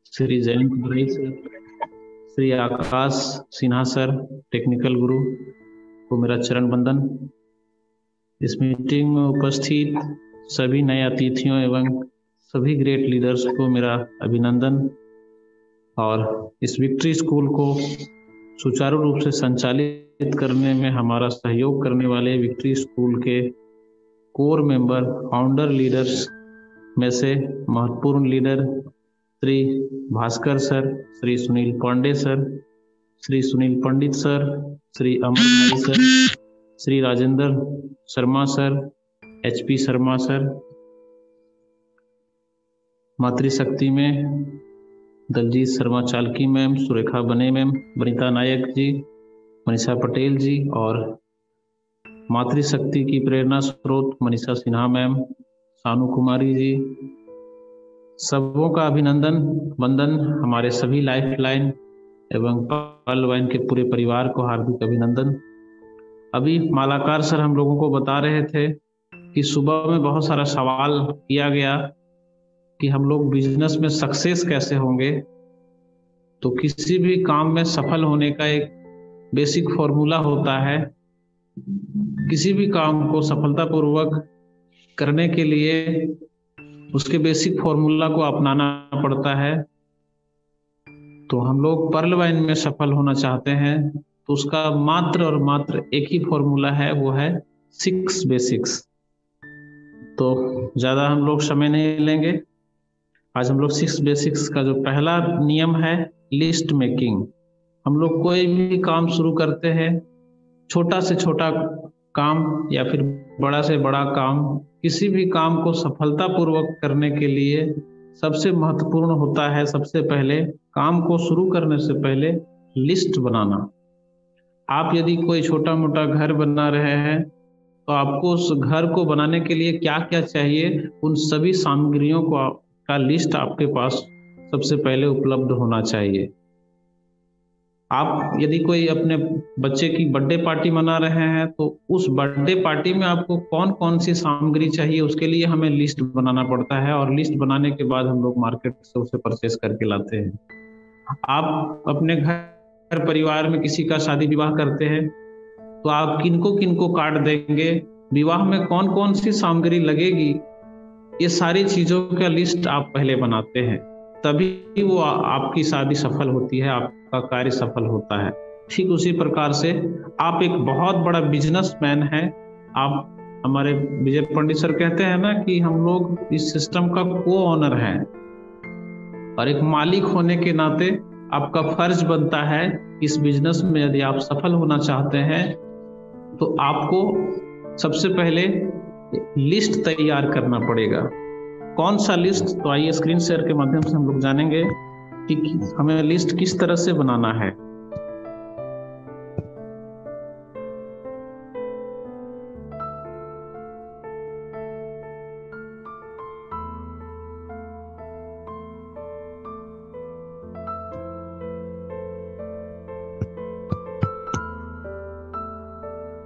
श्री जयंत भाई sir, Shri Akash Sinha sir, technical गुरु को मेरा चरण वंदन। इस मीटिंग में उपस्थित सभी नए अतिथियों एवं सभी ग्रेट लीडर्स को मेरा अभिनंदन। और इस विक्ट्री स्कूल को सुचारू रूप से संचालित करने में हमारा सहयोग करने वाले विक्ट्री स्कूल के कोर मेंबर, फाउंडर लीडर्स में से महत्वपूर्ण leader Shri Bhaskar sir, Shri Sunil Pande sir, Shri Sunil Pandit sir, Shri Amar भाई sir, Shri Rajendra Sharma sir, HP Sharma sir, मातृशक्ति में दलजीत शर्मा चालकी मैम, सुरेखा बने मैम, वनिता नायक जी, मनीषा पटेल जी, और मातृशक्ति की प्रेरणा स्रोत मनीषा सिन्हा मैम, सानू कुमारी जी, सबों का अभिनंदन वंदन। हमारे सभी लाइफलाइन एवं पर्ल वाइन के पूरे परिवार को हार्दिक अभिनंदन। अभी मालाकार सर हम लोगों को बता रहे थे कि सुबह में बहुत सारा सवाल किया गया कि हम लोग बिजनेस में सक्सेस कैसे होंगे। तो किसी भी काम में सफल होने का एक बेसिक फॉर्मूला होता है। किसी भी काम को सफलतापूर्वक करने के लिए उसके बेसिक फॉर्मूला को अपनाना पड़ता है। तो हम लोग पर्ल वाइन में सफल होना चाहते हैं तो उसका मात्र और मात्र एक ही फॉर्मूला है, वो है 6 बेसिक्स। तो ज्यादा हम लोग समय नहीं लेंगे। आज हम लोग 6 बेसिक्स का जो पहला नियम है, लिस्ट मेकिंग। हम लोग कोई भी काम शुरू करते हैं, छोटा से छोटा काम या फिर बड़ा से बड़ा काम, किसी भी काम को सफलतापूर्वक करने के लिए सबसे महत्वपूर्ण होता है सबसे पहले काम को शुरू करने से पहले लिस्ट बनाना। आप यदि कोई छोटा मोटा घर बना रहे हैं तो आपको उस घर को बनाने के लिए क्या क्या चाहिए, उन सभी सामग्रियों का लिस्ट आपके पास सबसे पहले उपलब्ध होना चाहिए। आप यदि कोई अपने बच्चे की बर्थडे पार्टी मना रहे हैं तो उस बर्थडे पार्टी में आपको कौन कौन सी सामग्री चाहिए, उसके लिए हमें लिस्ट बनाना पड़ता है। और लिस्ट बनाने के बाद हम लोग मार्केट से उसे परचेस करके लाते हैं। आप अपने घर परिवार में किसी का शादी विवाह करते हैं तो आप किनको किनको कार्ड देंगे, विवाह में कौन कौन सी सामग्री लगेगी, ये सारी चीजों का लिस्ट आप पहले बनाते हैं, तभी वो आपकी शादी सफल होती है, आपका कार्य सफल होता है। ठीक उसी प्रकार से आप एक बहुत बड़ा बिजनेसमैन हैं। आप, हमारे विजय पंडित सर कहते हैं ना कि हम लोग इस सिस्टम का को ओनर हैं, और एक मालिक होने के नाते आपका फर्ज बनता है इस बिजनेस में यदि आप सफल होना चाहते हैं तो आपको सबसे पहले लिस्ट तैयार करना पड़ेगा। कौन सा लिस्ट? तो आइए स्क्रीन शेयर के माध्यम से हम लोग जानेंगे कि हमें लिस्ट किस तरह से बनाना है।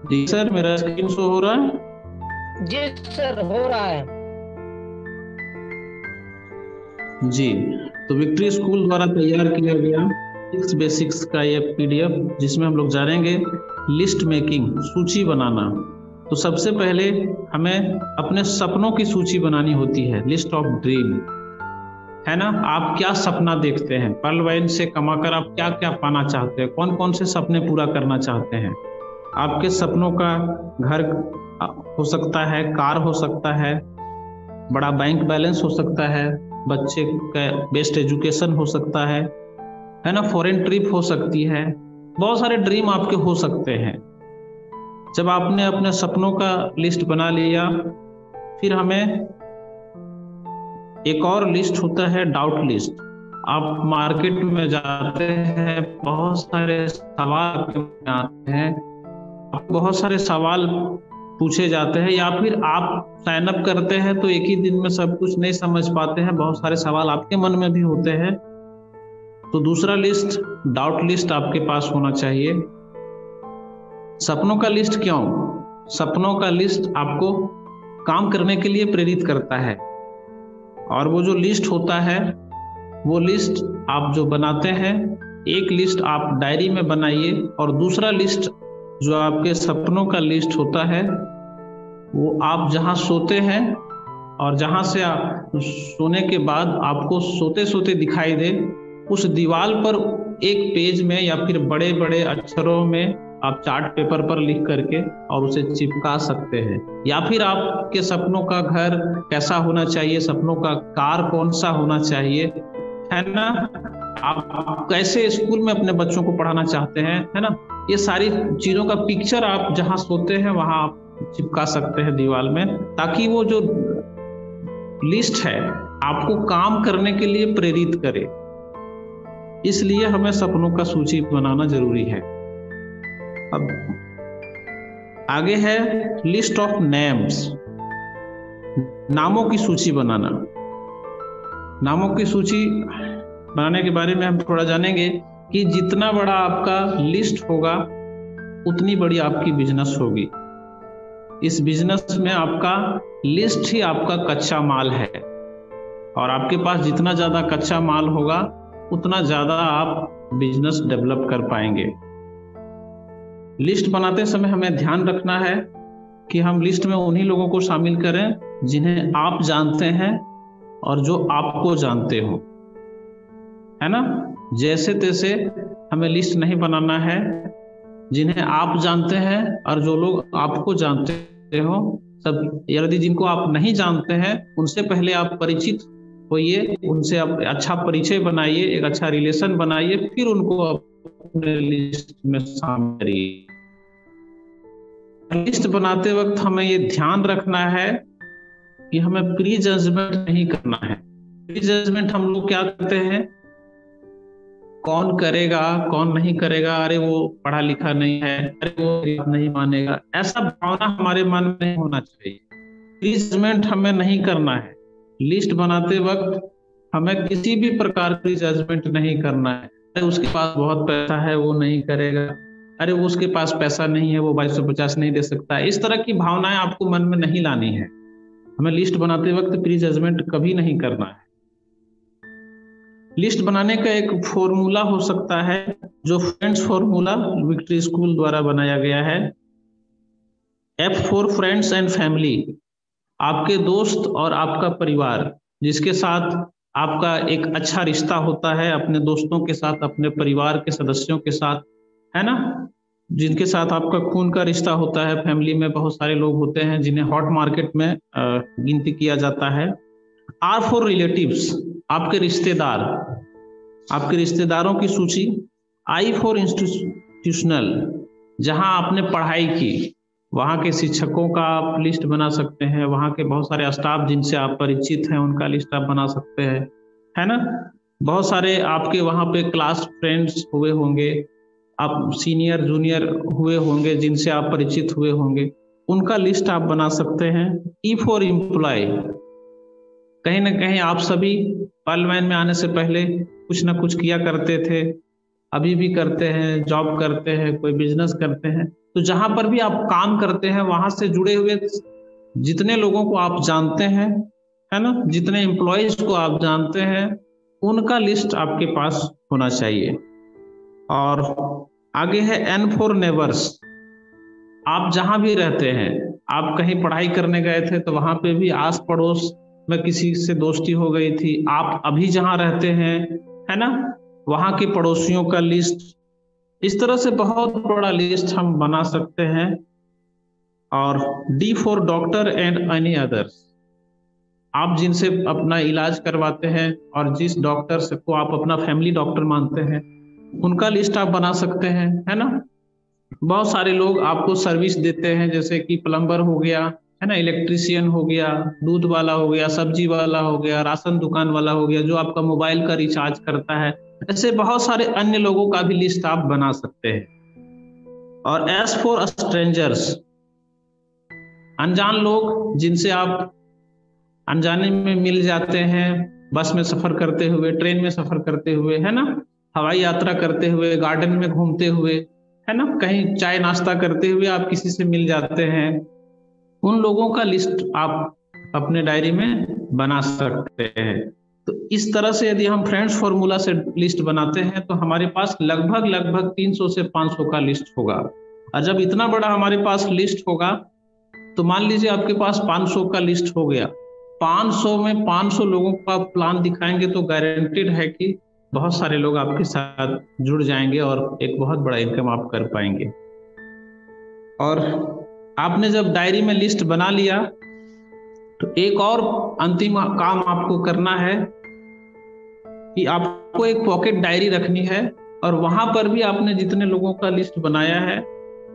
जी सर, मेरा स्क्रीन शो हो रहा है? जी सर, हो रहा है जी। तो विक्ट्री स्कूल द्वारा तैयार किया गया 6 बेसिक्स का ये PDF, जिसमें हम लोग जानेंगे लिस्ट मेकिंग, सूची बनाना। तो सबसे पहले हमें अपने सपनों की सूची बनानी होती है, लिस्ट ऑफ ड्रीम, है ना। आप क्या सपना देखते हैं, पर्ल वाइन से कमाकर आप क्या क्या पाना चाहते हैं, कौन कौन से सपने पूरा करना चाहते हैं। आपके सपनों का घर हो सकता है, कार हो सकता है, बड़ा बैंक बैलेंस हो सकता है, बच्चे का बेस्ट एजुकेशन हो सकता है ना, फॉरेन ट्रिप हो सकती है, बहुत सारे ड्रीम आपके हो सकते हैं। जब आपने अपने सपनों का लिस्ट बना लिया, फिर हमें एक और लिस्ट होता है डाउट लिस्ट। आप मार्केट में जाते हैं, बहुत सारे सवाल आते हैं, बहुत सारे सवाल पूछे जाते हैं, या फिर आप साइन अप करते हैं तो एक ही दिन में सब कुछ नहीं समझ पाते हैं, बहुत सारे सवाल आपके मन में भी होते हैं। तो दूसरा लिस्ट, डाउट लिस्ट आपके पास होना चाहिए। सपनों का लिस्ट क्यों? सपनों का लिस्ट आपको काम करने के लिए प्रेरित करता है। और वो जो लिस्ट होता है, वो लिस्ट आप जो बनाते हैं, एक लिस्ट आप डायरी में बनाइए और दूसरा लिस्ट जो आपके सपनों का लिस्ट होता है वो आप जहाँ सोते हैं और जहाँ से आप सोने के बाद आपको सोते सोते दिखाई दे, उस दीवार पर एक पेज में या फिर बड़े बड़े अक्षरों में आप चार्ट पेपर पर लिख करके और उसे चिपका सकते हैं। या फिर आपके सपनों का घर कैसा होना चाहिए, सपनों का कार कौन सा होना चाहिए, है ना, आप कैसे स्कूल में अपने बच्चों को पढ़ाना चाहते हैं, है ना, ये सारी चीजों का पिक्चर आप जहाँ सोते हैं वहां आप चिपका सकते हैं दीवार में, ताकि वो जो लिस्ट है आपको काम करने के लिए प्रेरित करे। इसलिए हमें सपनों का सूची बनाना जरूरी है। अब आगे है लिस्ट ऑफ नेम्स, नामों की सूची बनाना। नामों की सूची बनाने के बारे में हम थोड़ा जानेंगे कि जितना बड़ा आपका लिस्ट होगा उतनी बड़ी आपकी बिजनेस होगी। इस बिजनेस में आपका लिस्ट ही आपका कच्चा माल है, और आपके पास जितना ज्यादा कच्चा माल होगा उतना ज्यादा आप बिजनेस डेवलप कर पाएंगे। लिस्ट बनाते समय हमें ध्यान रखना है कि हम लिस्ट में उन्हीं लोगों को शामिल करें जिन्हें आप जानते हैं और जो आपको जानते हो, है ना। जैसे तैसे हमें लिस्ट नहीं बनाना है। जिन्हें आप जानते हैं और जो लोग आपको जानते हो, सब, यदि जिनको आप नहीं जानते हैं उनसे पहले आप परिचित होइए, उनसे आप अच्छा परिचय बनाइए, एक अच्छा रिलेशन बनाइए, फिर उनको अपने लिस्ट में शामिल करिए। लिस्ट बनाते वक्त हमें ये ध्यान रखना है कि हमें प्री जजमेंट नहीं करना है। प्री जजमेंट हम लोग क्या करते हैं, कौन करेगा कौन नहीं करेगा, अरे वो पढ़ा लिखा नहीं है, अरे वो नहीं मानेगा, ऐसा भावना हमारे मन में नहीं होना चाहिए। प्री जजमेंट हमें नहीं करना है। लिस्ट बनाते वक्त हमें किसी भी प्रकार की जजमेंट नहीं करना है। अरे उसके पास बहुत पैसा है वो नहीं करेगा, अरे वो उसके पास पैसा नहीं है वो 2250 नहीं दे सकता, इस तरह की भावनाएं आपको मन में नहीं लानी है। हमें लिस्ट बनाते वक्त प्री जजमेंट कभी नहीं करना है। लिस्ट बनाने का एक फॉर्मूला हो सकता है जो फ्रेंड्स फॉर्मूला विक्ट्री स्कूल द्वारा बनाया गया है। F for friends and family, आपके दोस्त और आपका परिवार, जिसके साथ आपका एक अच्छा रिश्ता होता है, अपने दोस्तों के साथ, अपने परिवार के सदस्यों के साथ, है ना, जिनके साथ आपका खून का रिश्ता होता है। फैमिली में बहुत सारे लोग होते हैं जिन्हें हॉट मार्केट में गिनती किया जाता है। R फॉर रिलेटिव्स, आपके रिश्तेदार, आपके रिश्तेदारों की सूची। I फॉर इंस्टीट्यूशनल, जहां आपने पढ़ाई की वहां के शिक्षकों का आप लिस्ट बना सकते हैं, वहां के बहुत सारे स्टाफ जिनसे आप परिचित हैं उनका लिस्ट आप बना सकते हैं, है ना। बहुत सारे आपके वहां पे क्लास फ्रेंड्स हुए होंगे, आप सीनियर जूनियर हुए होंगे जिनसे आप परिचित हुए होंगे, उनका लिस्ट आप बना सकते हैं। E फॉर एम्प्लॉय, कहीं ना कहीं आप सभी पार्लियामेंट में आने से पहले कुछ ना कुछ किया करते थे, अभी भी करते हैं, जॉब करते हैं, कोई बिजनेस करते हैं, तो जहां पर भी आप काम करते हैं वहां से जुड़े हुए जितने लोगों को आप जानते हैं, है ना, जितने एम्प्लॉयज को आप जानते हैं, उनका लिस्ट आपके पास होना चाहिए। और आगे है N फॉर नेबर्स, आप जहां भी रहते हैं, आप कहीं पढ़ाई करने गए थे तो वहां पे भी आस पड़ोस में किसी से दोस्ती हो गई थी, आप अभी जहां रहते हैं, है ना, वहां के पड़ोसियों का लिस्ट। इस तरह से बहुत बड़ा लिस्ट हम बना सकते हैं। और D for doctor and any others, आप जिनसे अपना इलाज करवाते हैं और जिस डॉक्टर से को आप अपना फैमिली डॉक्टर मानते हैं, उनका लिस्ट आप बना सकते हैं, है ना। बहुत सारे लोग आपको सर्विस देते हैं, जैसे कि प्लम्बर हो गया, है ना, इलेक्ट्रिशियन हो गया, दूध वाला हो गया, सब्जी वाला हो गया, राशन दुकान वाला हो गया, जो आपका मोबाइल का रिचार्ज करता है, ऐसे बहुत सारे अन्य लोगों का भी लिस्ट आप बना सकते हैं। और S फॉर स्ट्रेंजर्स, अनजान लोग जिनसे आप अनजाने में मिल जाते हैं, बस में सफर करते हुए, ट्रेन में सफर करते हुए, है ना, हवाई यात्रा करते हुए, गार्डन में घूमते हुए, है ना, कहीं चाय नाश्ता करते हुए आप किसी से मिल जाते हैं, उन लोगों का लिस्ट आप अपने डायरी में बना सकते हैं। तो इस तरह से यदि हम फ्रेंड्स फॉर्मूला से लिस्ट बनाते हैं तो हमारे पास लगभग लगभग 300 से 500 का लिस्ट होगा। और जब इतना बड़ा हमारे पास लिस्ट होगा तो मान लीजिए आपके पास 500 का लिस्ट हो गया, 500 में 500 लोगों का प्लान दिखाएंगे तो गारंटेड है कि बहुत सारे लोग आपके साथ जुड़ जाएंगे और एक बहुत बड़ा इनकम आप कर पाएंगे। और आपने जब डायरी में लिस्ट बना लिया तो एक और अंतिम काम आपको करना है कि आपको एक पॉकेट डायरी रखनी है, और वहां पर भी आपने जितने लोगों का लिस्ट बनाया है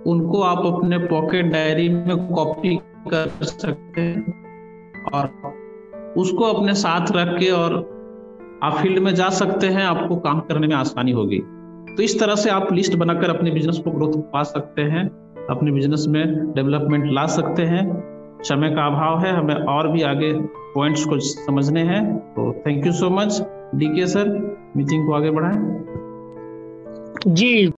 उनको आप अपने पॉकेट डायरी में कॉपी कर सकते हैं और उसको अपने साथ रख के और आप फील्ड में जा सकते हैं, आपको काम करने में आसानी होगी। तो इस तरह से आप लिस्ट बनाकर अपने बिजनेस को ग्रोथ पा सकते हैं, अपने बिजनेस में डेवलपमेंट ला सकते हैं। समय का अभाव है, हमें और भी आगे पॉइंट्स को समझने हैं। तो thank you so much DK sir, meeting को आगे बढ़ाएं। जी।